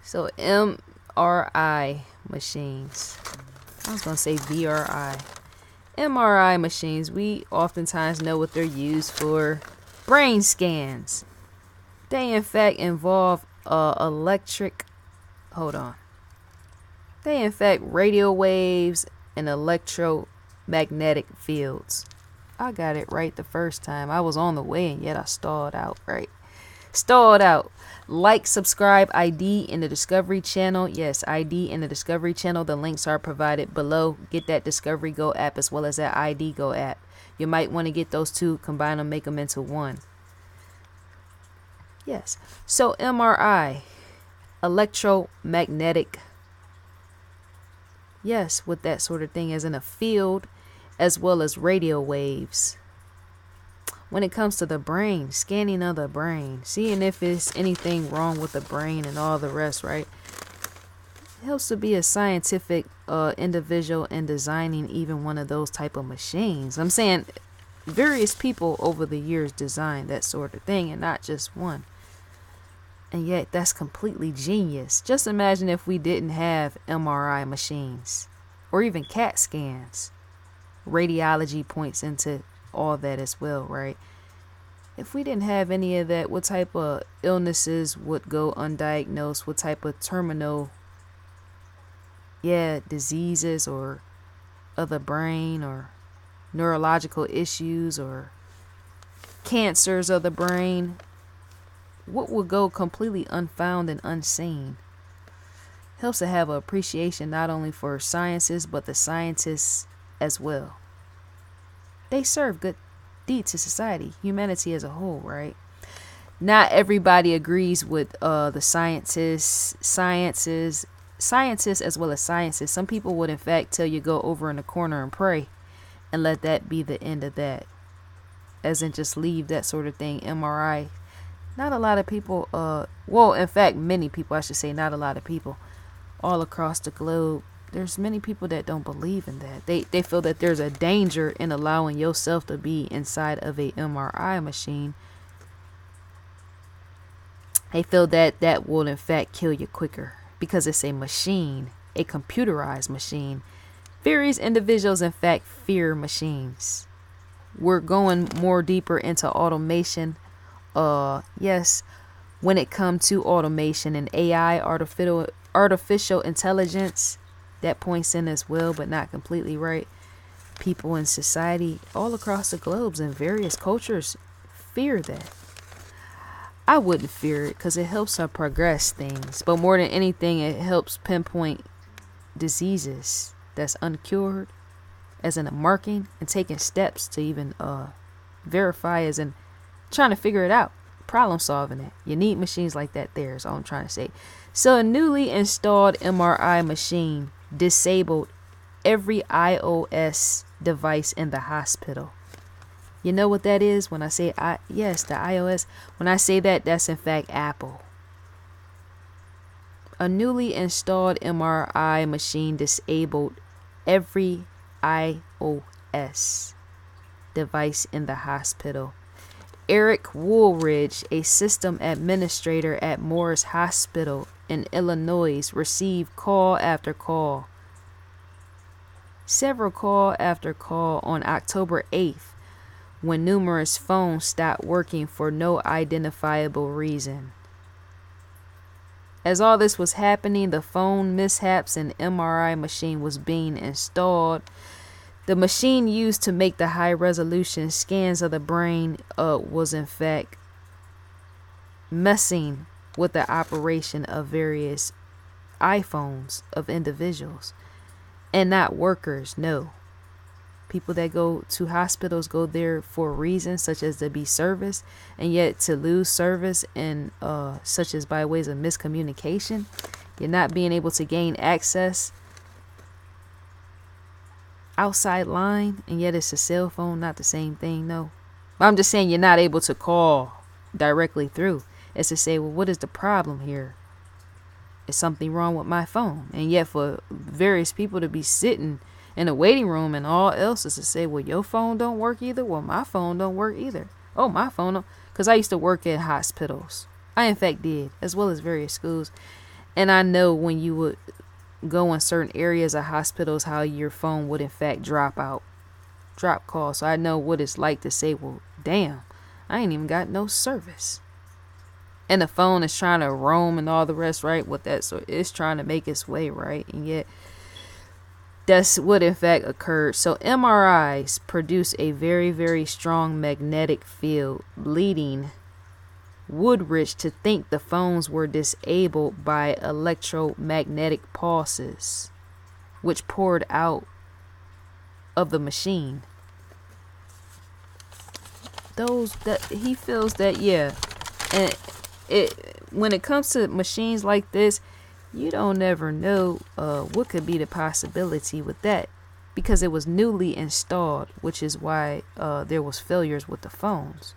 So MRI machines. I was going to say VRI. MRI machines, we oftentimes know what they're used for. Brain scans. They in fact involve They in fact radio waves and electromagnetic fields. I got it right the first time. I was on the way and yet I stalled out, right? Stalled out. Like, subscribe, ID in the Discovery Channel. Yes, ID in the Discovery Channel. The links are provided below. Get that Discovery Go app as well as that ID Go app. You might want to get those two, combine them, make them into one. Yes. So MRI, electromagnetic. Yes, with that sort of thing as in a field, as well as radio waves. When it comes to the brain, scanning of the brain, seeing if there's anything wrong with the brain and all the rest, right? It helps to be a scientific individual in designing even one of those type of machines. I'm saying various people over the years designed that sort of thing and not just one. And yet that's completely genius. Just imagine if we didn't have MRI machines or even CAT scans. Radiology points into all that as well, right? If we didn't have any of that, what type of illnesses would go undiagnosed? What type of terminal diseases or of the brain or neurological issues or cancers of the brain, what would go completely unfound and unseen? Helps to have an appreciation not only for sciences but the scientists as well. They serve good deed to society, humanity as a whole, right? Not everybody agrees with the scientists as well as sciences. Some people would in fact tell you go over in the corner and pray and let that be the end of that, as in just leave that sort of thing. MRI, not a lot of people, in fact many people, I should say, not a lot of people all across the globe, there's many people that don't believe in that. They feel that there's a danger in allowing yourself to be inside of a MRI machine. They feel that that will in fact kill you quicker because it's a machine, a computerized machine. Various individuals in fact fear machines. We're going more deeper into automation. Yes, when it comes to automation and AI, artificial intelligence, that points in as well, but not completely, right? People in society all across the globes and various cultures fear that. I wouldn't fear it because it helps us progress things, but more than anything, it helps pinpoint diseases that's uncured, as in a marking and taking steps to even verify, as in trying to figure it out, problem solving it. You need machines like that there, is all I'm trying to say. So a newly installed MRI machine disabled every iOS device in the hospital. You know what that is? When I say yes, the iOS, when I say that, that's in fact Apple. A newly installed MRI machine disabled every iOS device in the hospital. Eric Woolridge, a system administrator at Morris Hospital in Illinois, received call after call. Several call after call on October 8th, when numerous phones stopped working for no identifiable reason. As all this was happening, the phone mishaps and MRI machine was being installed. The machine used to make the high-resolution scans of the brain was in fact messing with the operation of various iPhones of individuals, and not workers. No, people that go to hospitals go there for reasons such as to be serviced, and yet to lose service and such as by ways of miscommunication, you're not being able to gain access outside line, and yet it's a cell phone. Not the same thing, no. But I'm just saying you're not able to call directly through. It's to say, well, what is the problem here? Is something wrong with my phone? And yet for various people to be sitting in a waiting room and all else is to say, well, your phone don't work either. Well, my phone don't work either. Oh, my phone don't. Because I used to work at hospitals. I in fact did, as well as various schools. And I know when you would go in certain areas of hospitals, how your phone would in fact drop call. So I know what it's like to say, well, damn, I ain't even got no service. And the phone is trying to roam and all the rest, right? With that, so it's trying to make its way, right? And yet that's what in fact occurred. So MRIs produce a very, very strong magnetic field, leading Woodridge to think the phones were disabled by electromagnetic pulses, which poured out of the machine. Those that he feels that, yeah, and when it comes to machines like this, you don't ever know what could be the possibility with that, because it was newly installed, which is why there was failures with the phones.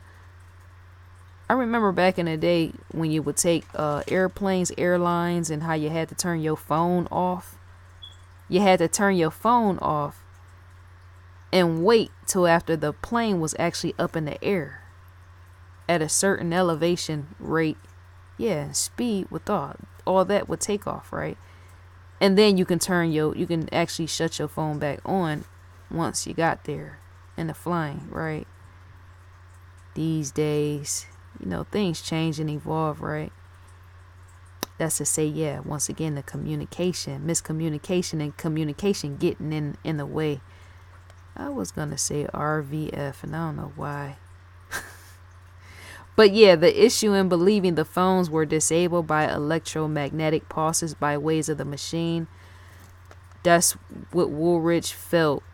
I remember back in the day when you would take airlines, and how you had to turn your phone off. You had to turn your phone off and wait till after the plane was actually up in the air at a certain elevation rate, yeah, speed with all that would take off, right? And then you can actually shut your phone back on once you got there in the flying, right? These days, things change and evolve, right? That's to say, yeah, once again, the miscommunication and communication getting in the way. I was gonna say RVF, and I don't know why. But yeah, the issue in believing the phones were disabled by electromagnetic pulses by ways of the machine. That's what Woolridge felt.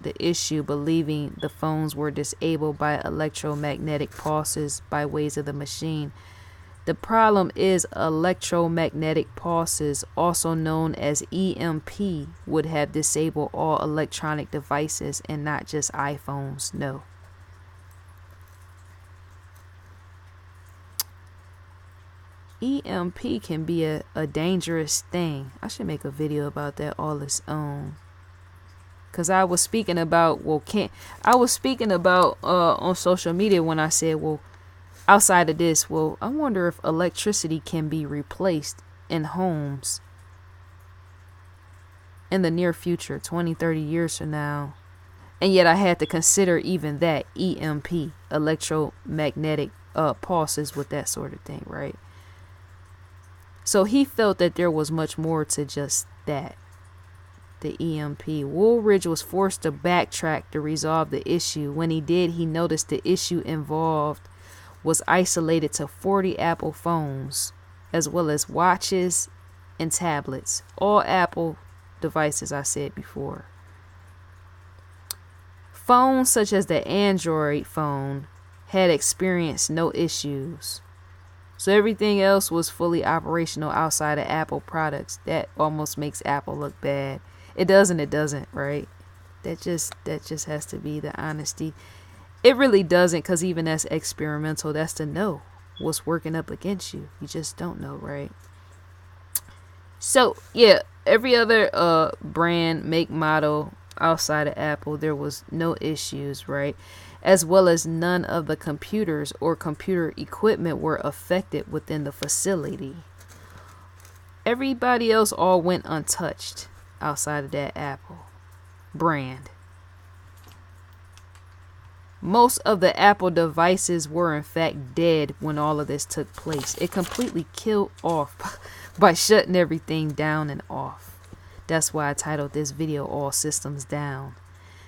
The issue believing the phones were disabled by electromagnetic pulses by ways of the machine. The problem is electromagnetic pulses, also known as EMP, would have disabled all electronic devices and not just iPhones. No. EMP can be a dangerous thing. I should make a video about that all its own. Because I was speaking about, on social media when I said, well, outside of this, well, I wonder if electricity can be replaced in homes in the near future, 20, 30 years from now. And yet I had to consider even that, EMP, electromagnetic pulses with that sort of thing, right? So he felt that there was much more to just that, the EMP. Woolridge was forced to backtrack to resolve the issue. When he did, he noticed the issue involved was isolated to 40 Apple phones, as well as watches and tablets. All Apple devices, I said before. Phones such as the Android phone had experienced no issues. So everything else was fully operational outside of Apple products. That almost makes Apple look bad. It doesn't, right? That just has to be the honesty. It really doesn't, because even that's experimental. That's to know what's working up against you. You just don't know, right? So yeah, every other brand, make, model outside of Apple, there was no issues, right? As well as none of the computers or computer equipment were affected within the facility. Everybody else all went untouched outside of that Apple brand. Most of the Apple devices were in fact dead when all of this took place. It completely killed off by shutting everything down and off. That's why I titled this video All Systems Down.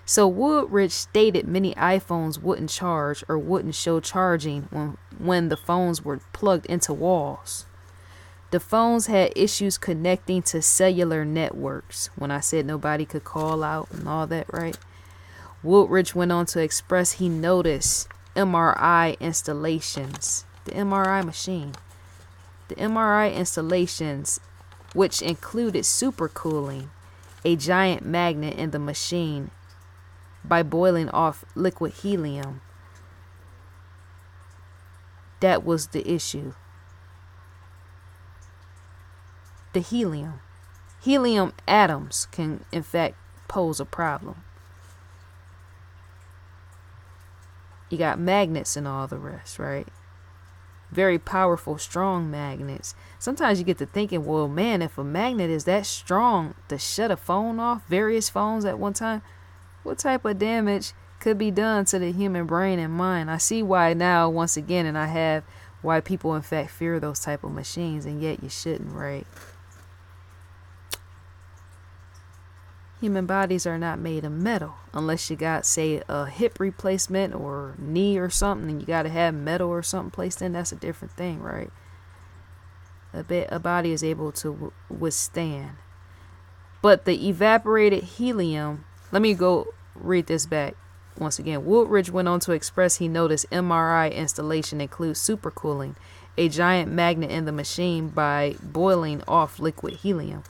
So Woodridge stated many iPhones wouldn't charge or wouldn't show charging when the phones were plugged into walls. The phones had issues connecting to cellular networks. When I said nobody could call out and all that, right? Woodridge went on to express he noticed MRI installations. The MRI machine. The MRI installations, which included supercooling, a giant magnet in the machine, by boiling off liquid helium. That was the issue. The helium. Helium atoms can, in fact, pose a problem. You got magnets and all the rest, right? very powerful, strong magnets. Sometimes you get to thinking, well, man, if a magnet is that strong to shut a phone off, various phones at one time, what type of damage could be done to the human brain and mind? I see why now, once again, and I have why people in fact fear those type of machines, and yet you shouldn't, right? Human bodies are not made of metal unless you got, say, a hip replacement or knee or something, and you got to have metal or something placed in. That's a different thing, right? A body is able to withstand. But the evaporated helium, let me go read this back once again. Woodridge went on to express he noticed MRI installation includes supercooling, a giant magnet in the machine, by boiling off liquid helium.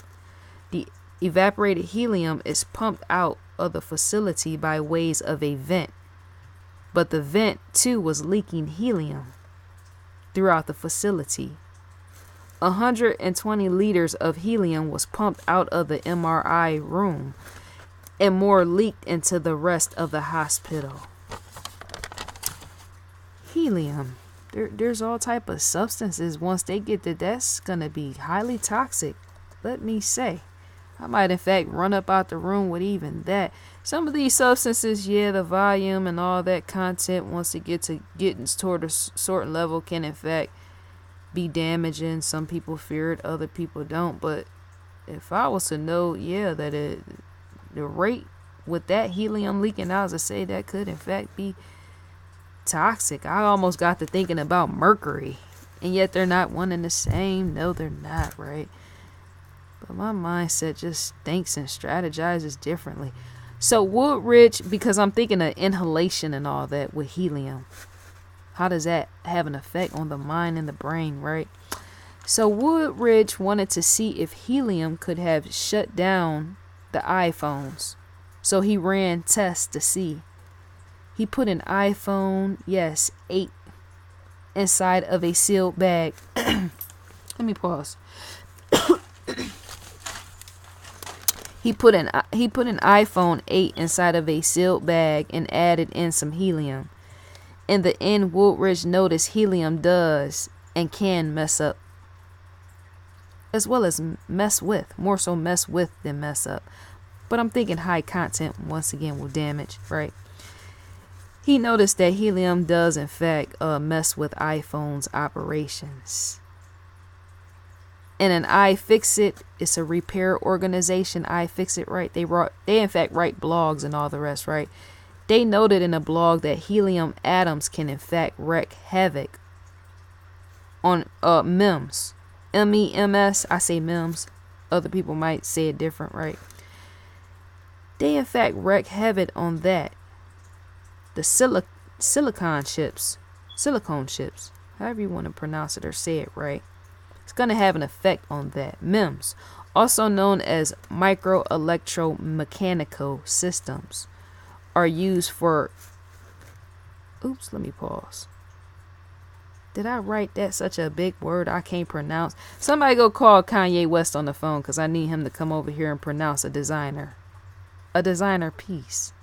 The evaporated helium is pumped out of the facility by ways of a vent, but the vent too was leaking helium throughout the facility. 120 liters of helium was pumped out of the MRI room, and more leaked into the rest of the hospital. Helium, there's all type of substances. Once they get to, that's gonna be highly toxic, let me say. I might in fact run up out the room with even that. Some of these substances, yeah, the volume and all that content, once it gets toward a certain level, can in fact be damaging. Some people fear it, other people don't. But if I was to know, yeah, that the rate with that helium leaking out, as I say, that could in fact be toxic. I almost got to thinking about mercury, and yet they're not one and the same. No, they're not, right? But my mindset just thinks and strategizes differently. So Woodridge, because I'm thinking of inhalation and all that with helium, how does that have an effect on the mind and the brain, right? So Woodridge wanted to see if helium could have shut down the iPhones. So he ran tests to see. He put an iPhone, yes, 8, inside of a sealed bag. Let me pause. He put an iPhone 8 inside of a sealed bag and added in some helium. In the end, Woodridge noticed helium does and can mess up, as well as mess with, more so mess with than mess up. But I'm thinking high content once again will damage, right? He noticed that helium does in fact mess with iPhone's operations. And an iFixit, it's a repair organization. iFixit, right? They in fact write blogs and all the rest, right? They noted in a blog that helium atoms can in fact wreak havoc on MEMS. MEMS. I say MEMS. Other people might say it different, right? They in fact wreak havoc on that. The silicone chips, however you want to pronounce it or say it, right? It's going to have an effect on that. MEMS, also known as micro-electromechanical systems, are used for... Oops, let me pause. Did I write that such a big word I can't pronounce? Somebody go call Kanye West on the phone, because I need him to come over here and pronounce a designer piece.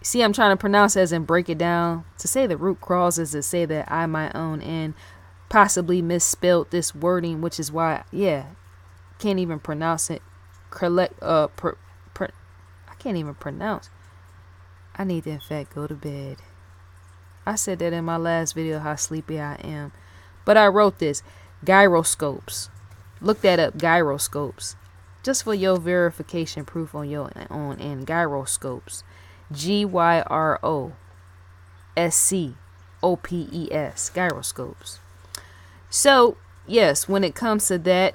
See, I'm trying to pronounce as in break it down. To say the root cause is to say that I, my own, and possibly misspelled this wording, which is why, yeah, can't even pronounce it. I can't even pronounce. I need to, in fact, go to bed. I said that in my last video, how sleepy I am. But I wrote this. Gyroscopes. Look that up, gyroscopes. Just for your verification proof on your own end. Gyroscopes. Gyroscopes. Gyroscopes. So, yes, when it comes to that,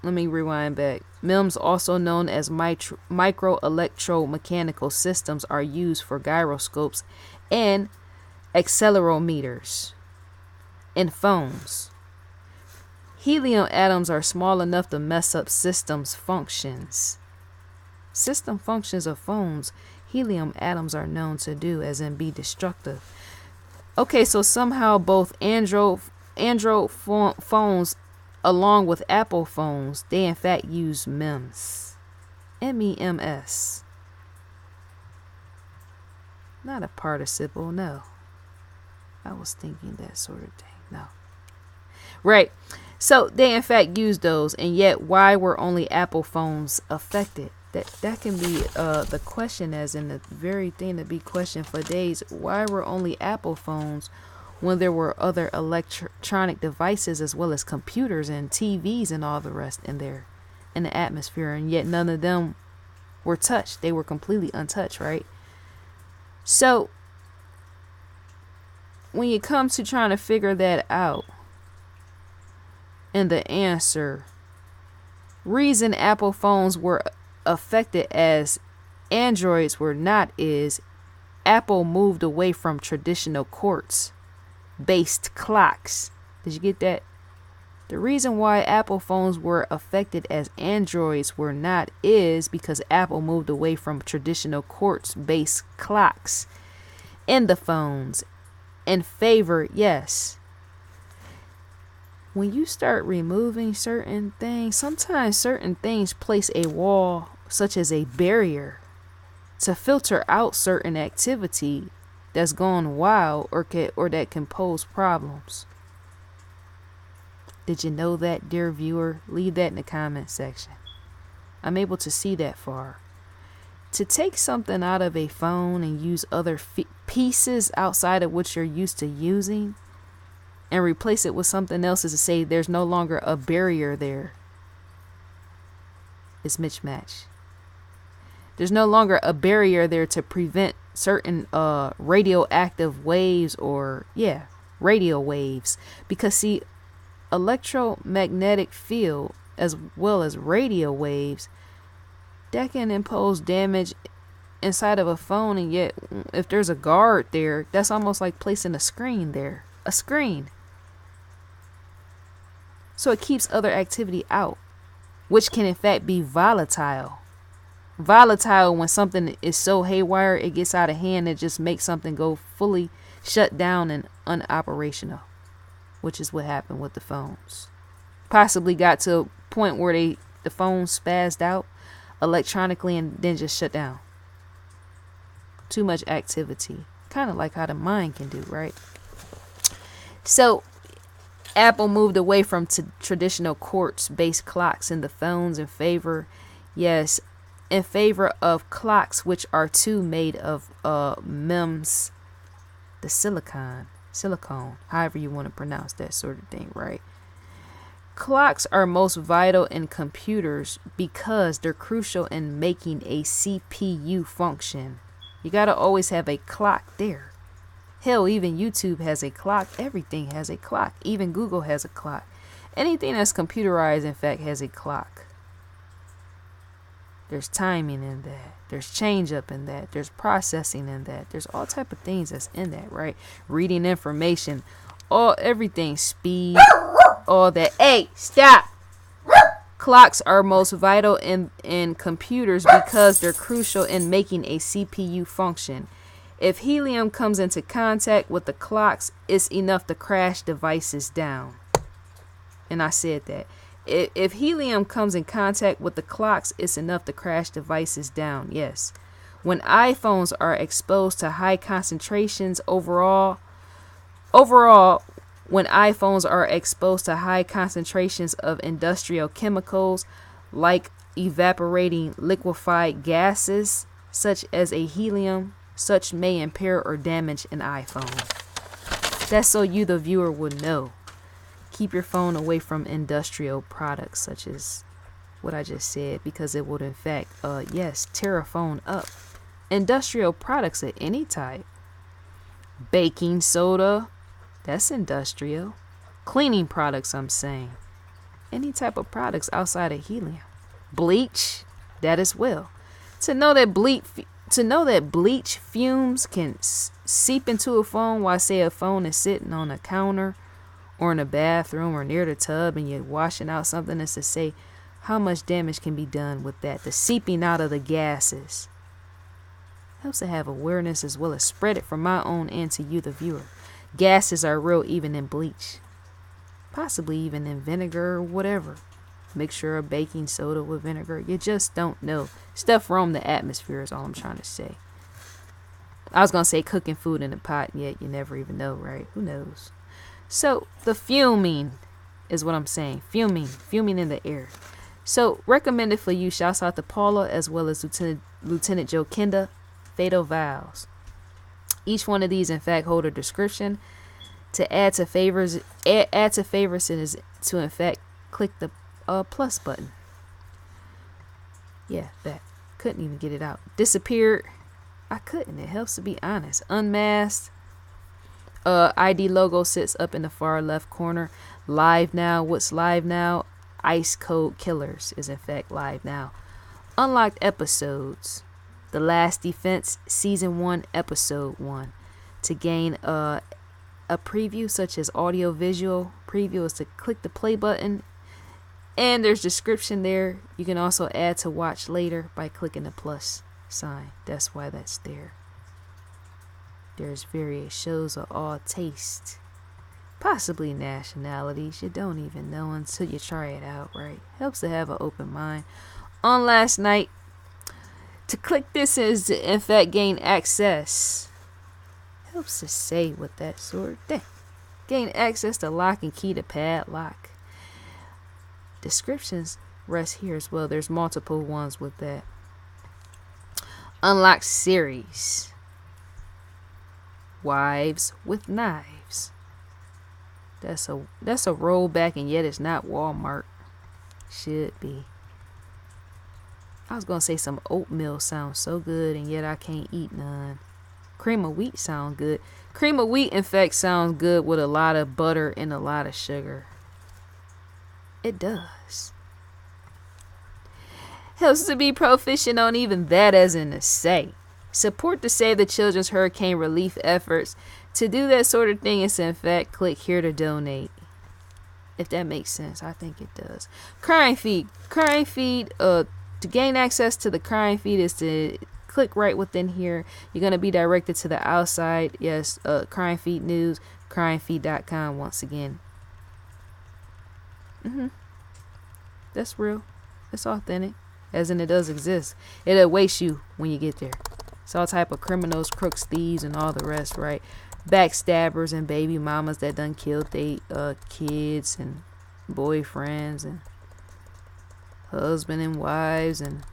let me rewind back. MEMS, also known as micro-electromechanical systems, are used for gyroscopes and accelerometers in phones. Helium atoms are small enough to mess up systems functions. System functions of phones, helium atoms are known to do, as in be destructive. Okay, so somehow both Android phones along with Apple phones, they in fact use MEMS. MEMS. Not a participle, no. I was thinking that sort of thing. No. Right. So they in fact use those, and yet why were only Apple phones affected? That can be the question, as in the very thing to be questioned for days. Why were only Apple phones when there were other electronic devices as well as computers and TVs and all the rest in there in the atmosphere, and yet none of them were touched? They were completely untouched, right? So when you come to trying to figure that out, and the answer, reason Apple phones were affected as Androids were not is Apple moved away from traditional quartz based clocks. Did you get that? The reason why Apple phones were affected as Androids were not is because Apple moved away from traditional quartz based clocks in the phones and favor, yes. When you start removing certain things, sometimes certain things place a wall, such as a barrier, to filter out certain activity that's gone wild or that can pose problems. Did you know that, dear viewer? Leave that in the comment section. I'm able to see that far. To take something out of a phone and use other pieces outside of what you're used to using and replace it with something else is to say there's no longer a barrier there. It's mismatch. There's no longer a barrier there to prevent certain radioactive waves or radio waves, because see, electromagnetic field as well as radio waves that can impose damage inside of a phone, and yet if there's a guard there, that's almost like placing a screen there, a screen. So it keeps other activity out, which can in fact be volatile. Volatile when something is so haywire, it gets out of hand, it just makes something go fully shut down and unoperational, which is what happened with the phones. Possibly got to a point where the phone spazzed out electronically and then just shut down. Too much activity. Kind of like how the mind can do, right? So Apple moved away from traditional quartz-based clocks in the phones in favor of clocks which are made of MEMS, the silicone, however you want to pronounce that sort of thing, right? Clocks are most vital in computers because they're crucial in making a CPU function. You got to always have a clock there. Hell, even YouTube has a clock. Everything has a clock. Even Google has a clock. Anything that's computerized, in fact, has a clock. There's timing in that. There's change up in that. There's processing in that. There's all type of things that's in that, right? Reading information, everything, speed, all that. Hey, stop! Clocks are most vital in computers because they're crucial in making a CPU function. If helium comes into contact with the clocks, it's enough to crash devices down. And I said that. If helium comes in contact with the clocks, it's enough to crash devices down. Yes. When iPhones are exposed to high concentrations overall, when iPhones are exposed to high concentrations of industrial chemicals like evaporating liquefied gases such as a helium, such may impair or damage an iPhone. That's so you, the viewer, would know. Keep your phone away from industrial products such as what I just said, because it would in fact, tear a phone up. Industrial products of any type. Baking soda, that's industrial. Cleaning products, I'm saying. Any type of products outside of helium. Bleach, that as well. To know that bleach fumes can seep into a phone while, say, a phone is sitting on a counter or in a bathroom or near the tub and you're washing out something, is to say how much damage can be done with that. The seeping out of the gases helps to have awareness as well as spread it from my own end to you, the viewer. Gases are real even in bleach, possibly even in vinegar or whatever. Mixture of baking soda with vinegar. You just don't know. Stuff roam the atmosphere is all I'm trying to say. I was going to say cooking food in a pot, yet you never even know, right? Who knows? So the fuming is what I'm saying. Fuming in the air. So recommended for you. Shouts out to Paula as well as Lieutenant Joe Kenda. Fatal vows. Each one of these, in fact, hold a description. To add to favors, is to in fact click the plus button. Yeah, that couldn't even get it out. Disappeared. I couldn't. It helps to be honest. Unmasked. ID logo sits up in the far left corner. Live now. What's live now? Ice Cold Killers is in fact live now. Unlocked episodes. The Last Defense Season 1 Episode 1. To gain a preview such as audio visual preview is to click the play button. And there's description there. You can also add to watch later by clicking the plus sign. That's why that's there. There's various shows of all tastes. Possibly nationalities. You don't even know until you try it out, right? Helps to have an open mind. On last night, to click this is to in fact gain access. Helps to say what that sort of thing. Gain access to lock and key to padlock. Descriptions rest here as well. There's multiple ones with that. Unlocked series. Wives with Knives. That's a rollback, and yet it's not Walmart. Should be. I was gonna say some oatmeal sounds so good, and yet I can't eat none. Cream of wheat sound good. Cream of wheat, in fact, sounds good with a lot of butter and a lot of sugar. It does. Helps to be proficient on even that, as in to say. Support to Save the Children's hurricane relief efforts. To do that sort of thing is in fact click here to donate. If that makes sense, I think it does. Crime feed. To gain access to the crime feed is to click right within here. You're going to be directed to the outside. Yes, crime feed news, crimefeed.com once again. That's real. It's authentic. As in, it does exist. It awaits you when you get there. It's all type of criminals, crooks, thieves, and all the rest, right? Backstabbers and baby mamas that done killed they kids and boyfriends and husband and wives and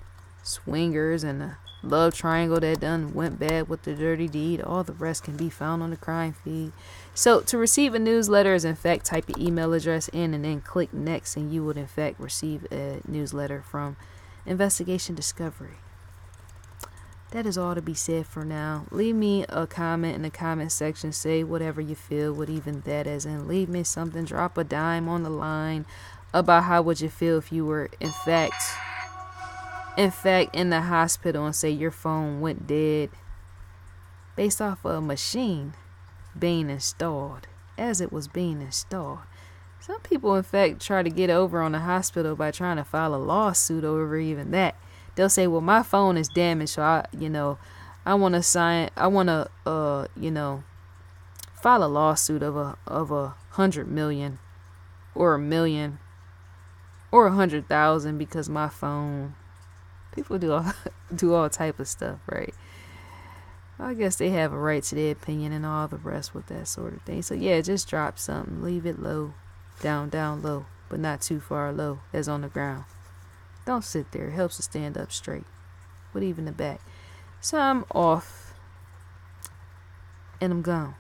swingers and a love triangle that done went bad with the dirty deed. All the rest can be found on the crime feed. So to receive a newsletter is in fact type your email address in and then click next, and you would in fact receive a newsletter from Investigation Discovery. That is all to be said for now. Leave me a comment in the comment section. Say whatever you feel with even that, as in leave me something. Drop a dime on the line about how would you feel if you were in fact in the hospital and say your phone went dead based off of a machine being installed as it was being installed. Some people in fact try to get over on the hospital by trying to file a lawsuit over even that. They'll say, well, my phone is damaged, so I want to file a lawsuit of 100 million or 1 million or 100,000 because my phone. People do all type of stuff, right? I guess they have a right to their opinion and all the rest with that sort of thing. So yeah, just drop something, leave it low, down low, but not too far low as on the ground. Don't sit there. It helps to stand up straight with even the back. So I'm off and I'm gone.